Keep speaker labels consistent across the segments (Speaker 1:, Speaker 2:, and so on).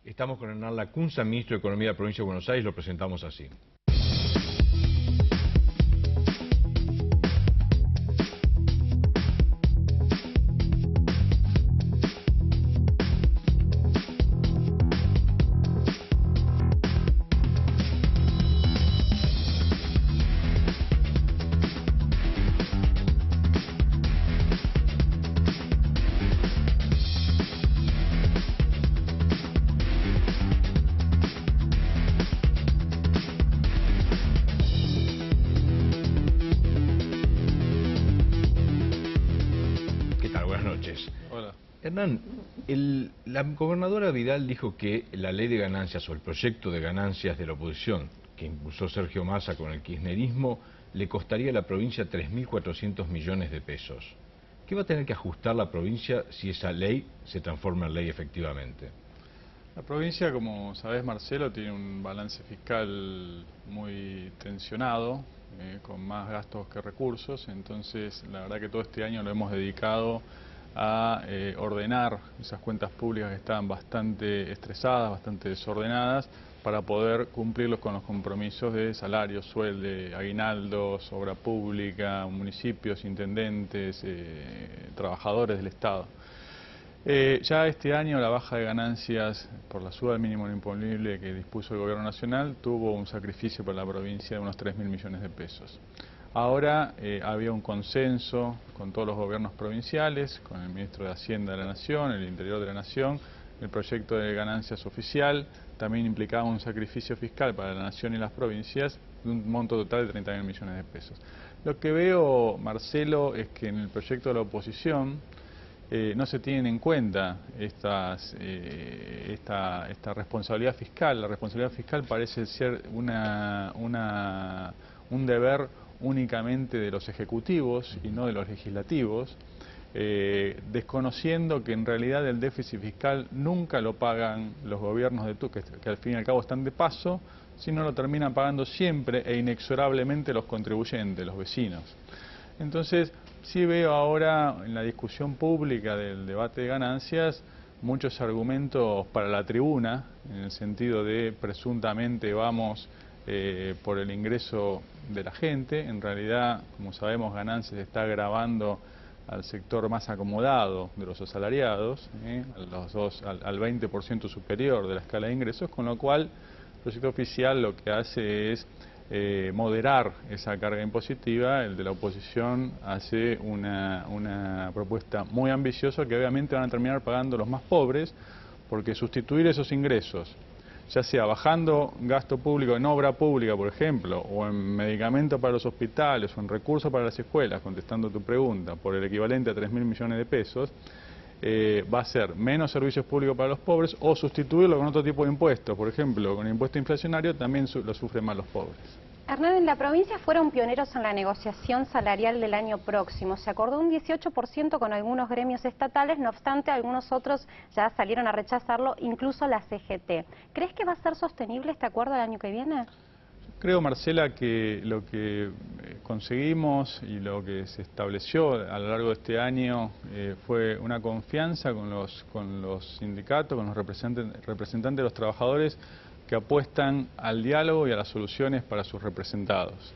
Speaker 1: Estamos con Hernán Lacunza, ministro de Economía de la Provincia de Buenos Aires, lo presentamos así.
Speaker 2: Hola.
Speaker 1: Hernán, la gobernadora Vidal dijo que la ley de ganancias o el proyecto de ganancias de la oposición que impulsó Sergio Massa con el kirchnerismo le costaría a la provincia 3.400 millones de pesos. ¿Qué va a tener que ajustar la provincia si esa ley se transforma en ley efectivamente?
Speaker 2: La provincia, como sabés, Marcelo, tiene un balance fiscal muy tensionado, con más gastos que recursos. Entonces, la verdad que todo este año lo hemos dedicado a ordenar esas cuentas públicas que estaban bastante estresadas, bastante desordenadas, para poder cumplirlos con los compromisos de salarios, sueldo, aguinaldos, obra pública, municipios, intendentes, trabajadores del Estado. Ya este año la baja de ganancias por la suba del mínimo imponible que dispuso el Gobierno Nacional tuvo un sacrificio para la provincia de unos 3.000 millones de pesos. Ahora había un consenso con todos los gobiernos provinciales, con el Ministro de Hacienda de la Nación, el Interior de la Nación. El proyecto de ganancias oficial también implicaba un sacrificio fiscal para la Nación y las provincias de un monto total de 30.000 millones de pesos. Lo que veo, Marcelo, es que en el proyecto de la oposición no se tienen en cuenta esta responsabilidad fiscal. La responsabilidad fiscal parece ser un deber únicamente de los ejecutivos y no de los legislativos, desconociendo que en realidad el déficit fiscal nunca lo pagan los gobiernos de turno, que al fin y al cabo están de paso, sino lo terminan pagando siempre e inexorablemente los contribuyentes, los vecinos. Entonces, sí veo ahora en la discusión pública del debate de ganancias muchos argumentos para la tribuna, en el sentido de presuntamente vamos por el ingreso de la gente. En realidad, como sabemos, ganancias está gravando al sector más acomodado de los asalariados, al 20% superior de la escala de ingresos, con lo cual el proyecto oficial lo que hace es moderar esa carga impositiva. El de la oposición hace una propuesta muy ambiciosa que obviamente van a terminar pagando los más pobres, porque sustituir esos ingresos, ya sea bajando gasto público en obra pública, por ejemplo, o en medicamentos para los hospitales, o en recursos para las escuelas, contestando tu pregunta, por el equivalente a 3.000 millones de pesos, va a ser menos servicios públicos para los pobres, o sustituirlo con otro tipo de impuestos. Por ejemplo, con el impuesto inflacionario también lo sufren más los pobres.
Speaker 3: Hernán, en la provincia fueron pioneros en la negociación salarial del año próximo. Se acordó un 18% con algunos gremios estatales, no obstante, algunos otros ya salieron a rechazarlo, incluso la CGT. ¿Crees que va a ser sostenible este acuerdo el año que viene?
Speaker 2: Creo, Marcela, que lo que conseguimos y lo que se estableció a lo largo de este año fue una confianza con los sindicatos, con los representantes de los trabajadores, que apuestan al diálogo y a las soluciones para sus representados.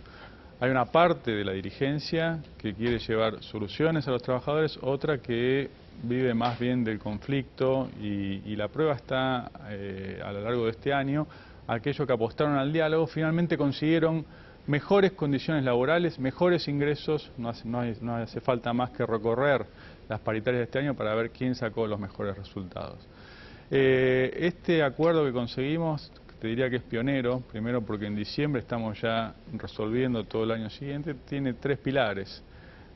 Speaker 2: Hay una parte de la dirigencia que quiere llevar soluciones a los trabajadores, otra que vive más bien del conflicto, y la prueba está a lo largo de este año. Aquellos que apostaron al diálogo finalmente consiguieron mejores condiciones laborales, mejores ingresos. No hace falta más que recorrer las paritarias de este año para ver quién sacó los mejores resultados. Este acuerdo que conseguimos, te diría que es pionero, primero porque en diciembre estamos ya resolviendo todo el año siguiente. Tiene tres pilares.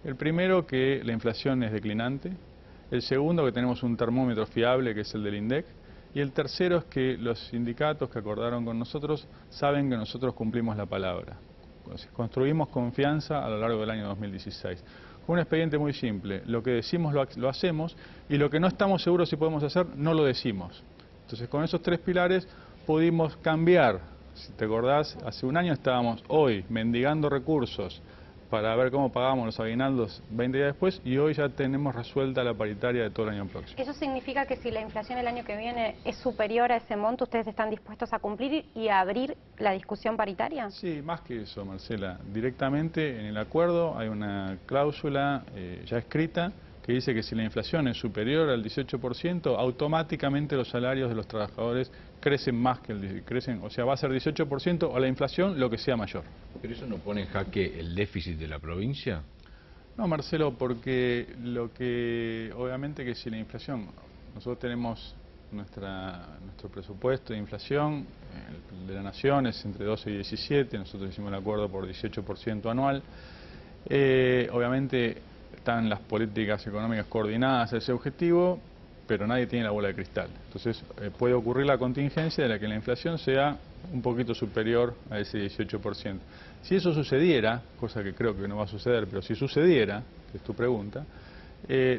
Speaker 2: El primero, que la inflación es declinante. El segundo, que tenemos un termómetro fiable, que es el del INDEC. Y el tercero es que los sindicatos que acordaron con nosotros saben que nosotros cumplimos la palabra. Construimos confianza a lo largo del año 2016. Con un expediente muy simple: lo que decimos lo hacemos, y lo que no estamos seguros si podemos hacer no lo decimos. Entonces, con esos tres pilares pudimos cambiar. Si te acordás, hace un año estábamos hoy mendigando recursos para ver cómo pagábamos los aguinaldos 20 días después, y hoy ya tenemos resuelta la paritaria de todo el año próximo.
Speaker 3: ¿Eso significa que si la inflación el año que viene es superior a ese monto, ustedes están dispuestos a cumplir y a abrir la discusión paritaria?
Speaker 2: Sí, más que eso, Marcela. Directamente en el acuerdo hay una cláusula ya escrita que dice que si la inflación es superior al 18%, automáticamente los salarios de los trabajadores crecen más que crecen, o sea, va a ser 18% o la inflación lo que sea mayor.
Speaker 1: ¿Pero eso no pone en jaque el déficit de la provincia?
Speaker 2: No, Marcelo, porque obviamente que si la inflación, nosotros tenemos nuestro presupuesto de inflación, el de la Nación es entre 12 y 17, nosotros hicimos el acuerdo por 18% anual, obviamente están las políticas económicas coordinadas a ese objetivo, pero nadie tiene la bola de cristal. Entonces puede ocurrir la contingencia de la que la inflación sea un poquito superior a ese 18%. Si eso sucediera, cosa que creo que no va a suceder, pero si sucediera, que es tu pregunta,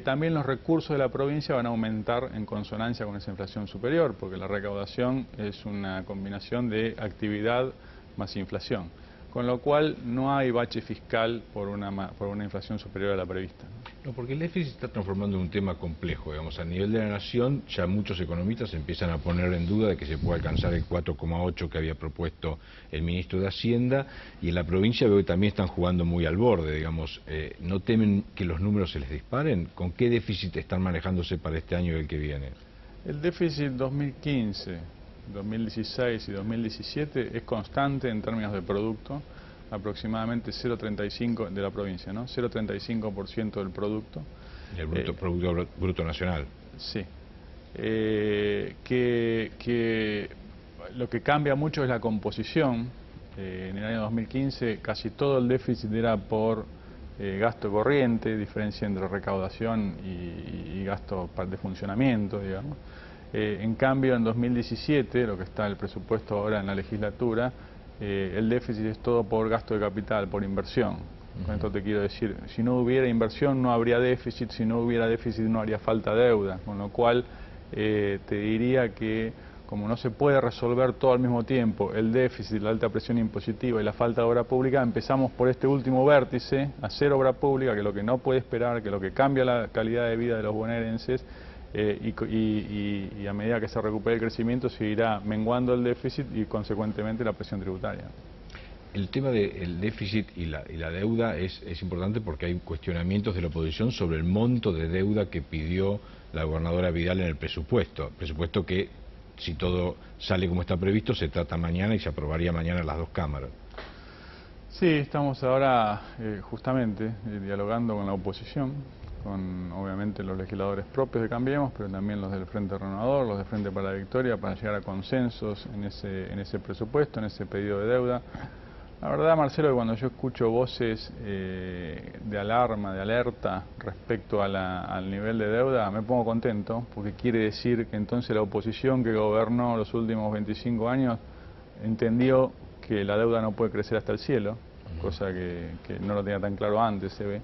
Speaker 2: también los recursos de la provincia van a aumentar en consonancia con esa inflación superior, porque la recaudación es una combinación de actividad más inflación. Con lo cual no hay bache fiscal por una inflación superior a la prevista.
Speaker 1: No, porque el déficit se está transformando en un tema complejo, digamos, a nivel de la nación ya muchos economistas empiezan a poner en duda de que se pueda alcanzar el 4,8 que había propuesto el ministro de Hacienda, y en la provincia veo que también están jugando muy al borde, digamos, ¿no temen que los números se les disparen? ¿Con qué déficit están manejándose para este año y el que viene?
Speaker 2: El déficit 2015... 2016 y 2017 es constante en términos de producto, aproximadamente 0,35 de la provincia, ¿no? 0,35% del producto.
Speaker 1: El Producto Bruto Nacional.
Speaker 2: Sí. Que lo que cambia mucho es la composición. En el año 2015 casi todo el déficit era por gasto corriente, diferencia entre recaudación y gasto de funcionamiento, digamos. En cambio, en 2017, lo que está en el presupuesto ahora en la legislatura, el déficit es todo por gasto de capital, por inversión. Con esto te quiero decir, si no hubiera inversión no habría déficit, si no hubiera déficit no haría falta deuda, con lo cual te diría que como no se puede resolver todo al mismo tiempo, el déficit, la alta presión impositiva y la falta de obra pública, empezamos por este último vértice, hacer obra pública, que es lo que no puede esperar, que es lo que cambia la calidad de vida de los bonaerenses, y a medida que se recupere el crecimiento se irá menguando el déficit y consecuentemente la presión tributaria.
Speaker 1: El tema del déficit y la deuda es importante porque hay cuestionamientos de la oposición sobre el monto de deuda que pidió la gobernadora Vidal en el presupuesto que, si todo sale como está previsto, se trata mañana y se aprobaría mañana en las dos cámaras.
Speaker 2: Sí, estamos ahora justamente dialogando con la oposición, con obviamente los legisladores propios de Cambiemos, pero también los del Frente Renovador, los del Frente para la Victoria, para llegar a consensos en ese presupuesto, en ese pedido de deuda. La verdad, Marcelo, que cuando yo escucho voces de alarma, de alerta respecto al nivel de deuda, me pongo contento, porque quiere decir que entonces la oposición que gobernó los últimos 25 años entendió que la deuda no puede crecer hasta el cielo, cosa que no lo tenía tan claro antes, se ve.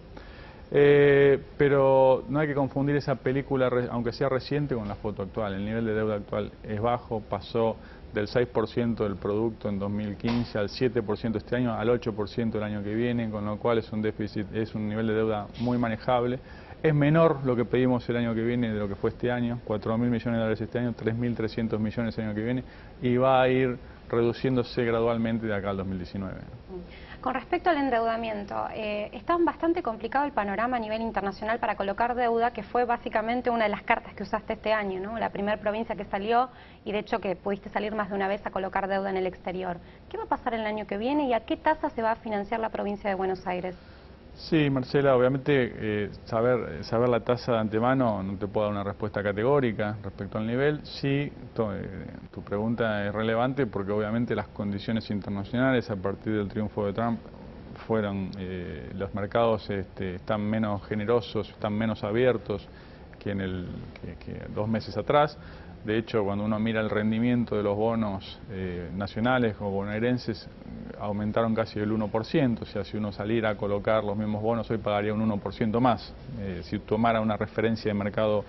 Speaker 2: Pero no hay que confundir esa película, aunque sea reciente, con la foto actual. El nivel de deuda actual es bajo, pasó del 6% del producto en 2015 al 7% este año, al 8% el año que viene, con lo cual es un déficit, es un nivel de deuda muy manejable. Es menor lo que pedimos el año que viene de lo que fue este año, 4.000 millones de dólares este año, 3.300 millones el año que viene, y va a ir reduciéndose gradualmente de acá al 2019.
Speaker 3: Con respecto al endeudamiento, está bastante complicado el panorama a nivel internacional para colocar deuda, que fue básicamente una de las cartas que usaste este año, ¿no? La primera provincia que salió, y de hecho que pudiste salir más de una vez a colocar deuda en el exterior. ¿Qué va a pasar el año que viene y a qué tasa se va a financiar la provincia de Buenos Aires?
Speaker 2: Sí, Marcela, obviamente saber la tasa de antemano no te puedo dar una respuesta categórica respecto al nivel. Sí, tu pregunta es relevante porque obviamente las condiciones internacionales a partir del triunfo de Trump los mercados están menos generosos, están menos abiertos que 2 meses atrás. De hecho, cuando uno mira el rendimiento de los bonos nacionales o bonaerenses, aumentaron casi el 1%, o sea, si uno saliera a colocar los mismos bonos, hoy pagaría un 1% más, si tomara una referencia de mercado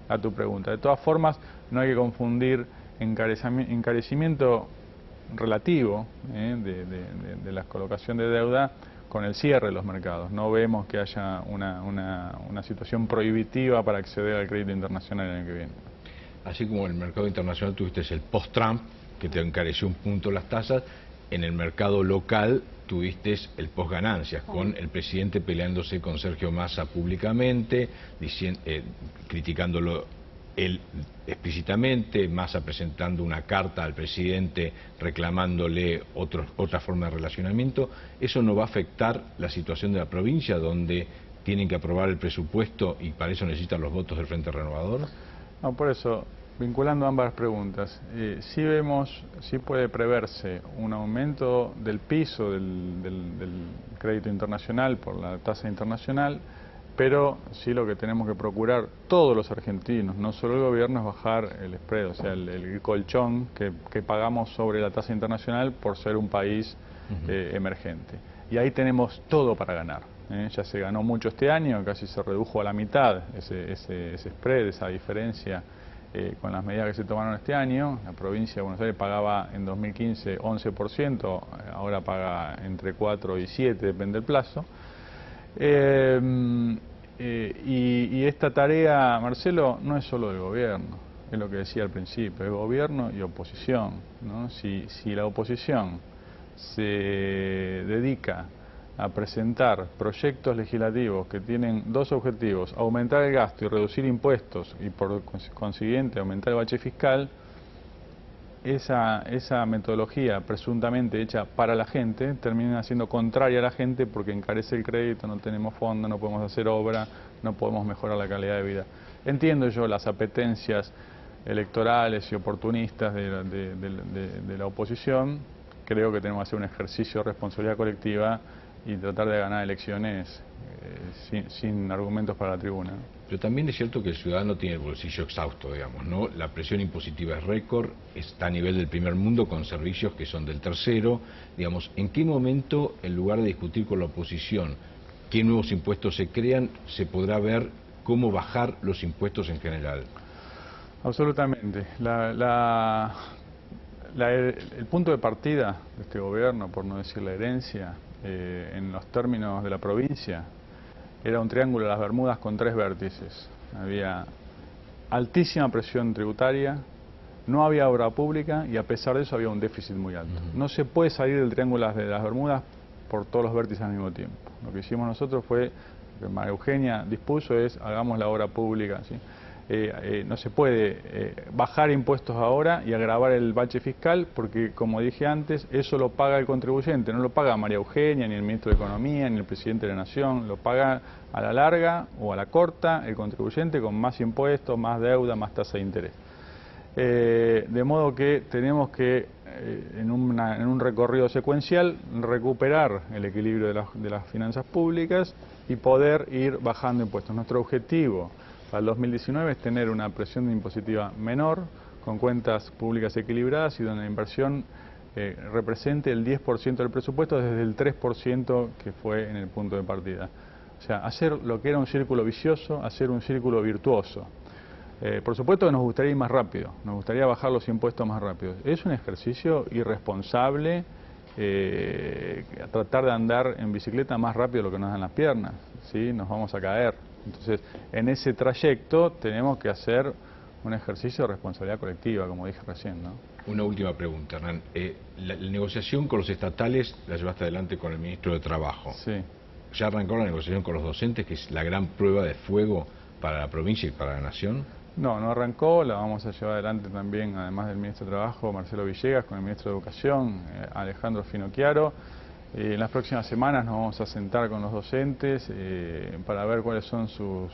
Speaker 2: a tu pregunta. De todas formas, no hay que confundir encarecimiento relativo de la colocación de deuda con el cierre de los mercados. No vemos que haya una situación prohibitiva para acceder al crédito internacional el año que viene.
Speaker 1: Así como en el mercado internacional tuviste el post-Trump, que te encareció un punto las tasas, en el mercado local tuviste el post-ganancias, con el presidente peleándose con Sergio Massa públicamente, criticándolo él explícitamente, Massa presentando una carta al presidente reclamándole otra forma de relacionamiento. ¿Eso no va a afectar la situación de la provincia, donde tienen que aprobar el presupuesto y para eso necesitan los votos del Frente Renovador?
Speaker 2: No, por eso, vinculando ambas preguntas, sí puede preverse un aumento del piso del crédito internacional por la tasa internacional, pero sí lo que tenemos que procurar todos los argentinos, no solo el gobierno, es bajar el spread, o sea, el colchón que pagamos sobre la tasa internacional por ser un país emergente. Y ahí tenemos todo para ganar. Ya se ganó mucho este año, casi se redujo a la mitad ese spread, esa diferencia con las medidas que se tomaron este año. La provincia de Buenos Aires pagaba en 2015 11%, ahora paga entre 4 y 7, depende del plazo. Y esta tarea, Marcelo, no es solo del gobierno, es lo que decía al principio, es gobierno y oposición, ¿no? Si la oposición se dedica a presentar proyectos legislativos que tienen dos objetivos: aumentar el gasto y reducir impuestos, y por consiguiente aumentar el bache fiscal, esa metodología presuntamente hecha para la gente termina siendo contraria a la gente, porque encarece el crédito, no tenemos fondos, no podemos hacer obra, no podemos mejorar la calidad de vida. Entiendo yo las apetencias electorales y oportunistas de la oposición. Creo que tenemos que hacer un ejercicio de responsabilidad colectiva y tratar de ganar elecciones sin argumentos para la tribuna.
Speaker 1: Pero también es cierto que el ciudadano tiene el bolsillo exhausto, digamos, ¿no? La presión impositiva es récord, está a nivel del primer mundo con servicios que son del tercero. Digamos, ¿en qué momento, en lugar de discutir con la oposición qué nuevos impuestos se crean, se podrá ver cómo bajar los impuestos en general?
Speaker 2: Absolutamente. El punto de partida de este gobierno, por no decir la herencia, en los términos de la provincia, era un triángulo de las Bermudas con 3 vértices. Había altísima presión tributaria, no había obra pública y a pesar de eso había un déficit muy alto. No se puede salir del triángulo de las Bermudas por todos los vértices al mismo tiempo. Lo que hicimos nosotros fue, lo que María Eugenia dispuso, es hagamos la obra pública, ¿sí? No se puede bajar impuestos ahora y agravar el bache fiscal, porque, como dije antes, eso lo paga el contribuyente, no lo paga María Eugenia, ni el ministro de Economía, ni el presidente de la Nación, lo paga a la larga o a la corta el contribuyente, con más impuestos, más deuda, más tasa de interés. De modo que tenemos que, en un recorrido secuencial, recuperar el equilibrio de las finanzas públicas y poder ir bajando impuestos. Nuestro objetivo para el 2019 es tener una presión impositiva menor, con cuentas públicas equilibradas y donde la inversión represente el 10% del presupuesto desde el 3% que fue en el punto de partida. O sea, hacer lo que era un círculo vicioso, hacer un círculo virtuoso. Por supuesto que nos gustaría ir más rápido, nos gustaría bajar los impuestos más rápido. Es un ejercicio irresponsable tratar de andar en bicicleta más rápido de lo que nos dan las piernas, ¿sí? Nos vamos a caer. Entonces, en ese trayecto tenemos que hacer un ejercicio de responsabilidad colectiva, como dije recién, ¿no?
Speaker 1: Una última pregunta, Hernán. La negociación con los estatales la llevaste adelante con el ministro de Trabajo.
Speaker 2: Sí.
Speaker 1: ¿Ya arrancó la negociación con los docentes, que es la gran prueba de fuego para la provincia y para la nación?
Speaker 2: No arrancó, la vamos a llevar adelante también, además del ministro de Trabajo, Marcelo Villegas, con el ministro de Educación, Alejandro Finocchiaro. En las próximas semanas nos vamos a sentar con los docentes para ver cuáles son sus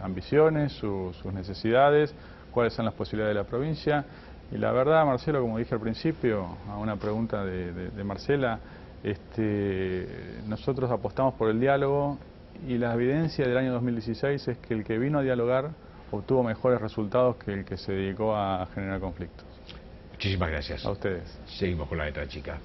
Speaker 2: ambiciones, sus necesidades, cuáles son las posibilidades de la provincia. Y la verdad, Marcelo, como dije al principio, a una pregunta de Marcela, nosotros apostamos por el diálogo y la evidencia del año 2016 es que el que vino a dialogar obtuvo mejores resultados que el que se dedicó a generar conflictos.
Speaker 1: Muchísimas gracias.
Speaker 2: A ustedes.
Speaker 1: Seguimos con la letra chica.